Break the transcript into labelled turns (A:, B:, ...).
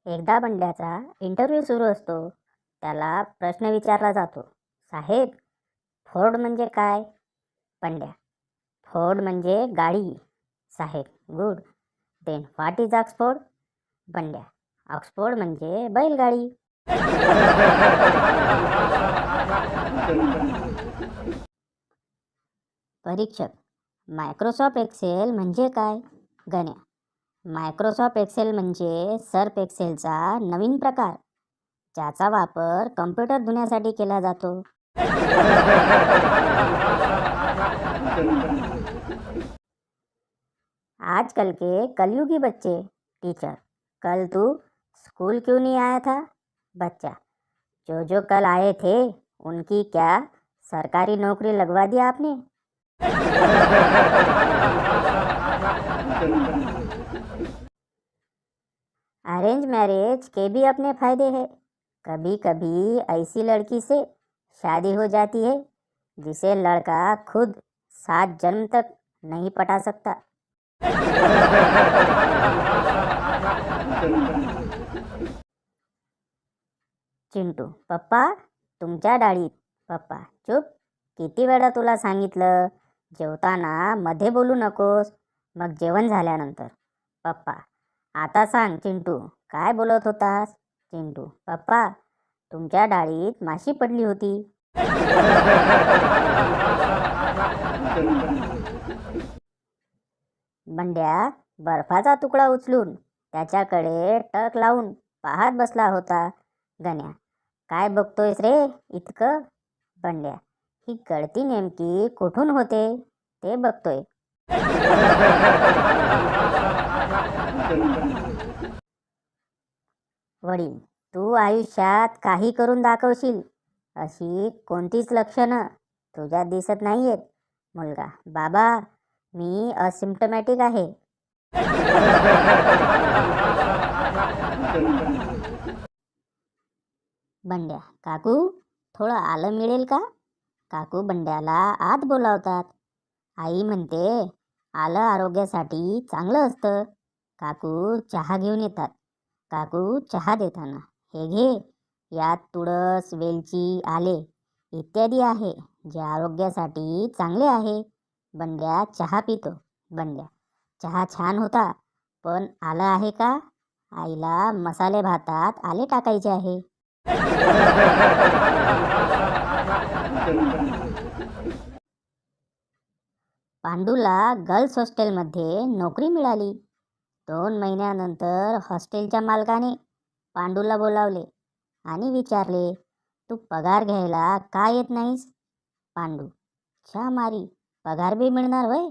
A: एकदा बंड्याचा इंटरव्ह्यू सुरू असतो. त्याला प्रश्न विचारला जातो, साहेब, फोर्ड म्हणजे काय? बंड्या, फोर्ड म्हणजे गाडी. साहेब, good. Then what is Oxford? Bandya, Oxford म्हणजे बैलगाडी. परीक्षक, मायक्रोसॉफ्ट एक्सेल म्हणजे काय? गण्या, मायक्रोसॉफ्ट एक्सेल म्हणजे सर्फ एक्सेलचा नवीन प्रकार, ज्याचा वापर कम्प्युटर धुण्यासाठी केला जातो. आजकल के कलयुगी बच्चे. टीचर, कल तू स्कूल क्यों नहीं आया था? बच्चा, जो जो कल आए थे उनकी क्या सरकारी नौकरी लगवा दी आपने? अरेंज मैरिज के भी अपने फायदे हैं. कभी कभी ऐसी लड़की से शादी हो जाती है जिसे लड़का खुद 7 जन्म तक नहीं पटा सकता. चिंटू, पप्पा, तुमच्या डाळीत. पप्पा, चुप. किती वेळा तुला सांगितलं, जेवताना मध्ये बोलू नकोस, मग जेवण झाल्यानंतर. पप्पा, आता सांग चिंटू, काय बोलत होतास? चिंटू, पप्पा, तुमच्या डाळीत माशी पडली होती. बंड्या बर्फाचा तुकडा उचलून त्याच्याकडे टक लावून पाहत बसला होता. गण्या, काय बघतोयस रे इतकं? बंड्या, ही गळती नेमकी कुठून होते ते बघतोय. वडील, तू आयुष्यात काही करून दाखवशील अशी कोणतीच लक्षणं तुझ्यात दिसत नाहीयेत. मुलगा, बाबा, मी असिम्प्टमॅटिक आहे. बंड्या, काकू, थोडं आलं मिळेल का? काकू बंड्याला आत बोलावतात. आई म्हणते, आलं आरोग्यासाठी चांगलं असतं. काकू चहा घेऊन येतात. काकू चहा देताना, हे घे, यात तुळस, वेलची, आले इत्यादी आहे, जे आरोग्यासाठी चांगले आहे. बंड्या चहा पितो. बंड्या, चहा छान होता, पण आलं आहे का? आईला मसाले भातात आले टाकायचे आहे. पांडूला गर्ल्स हॉस्टेलमध्ये नोकरी मिळाली. 2 महिन्यानंतर हॉस्टेलच्या मालकाने पांडूला बोलावले आणि विचारले, तू पगार घ्यायला का येत नाहीस? पांडू, छा मारी, पगार बी मिळणार होय?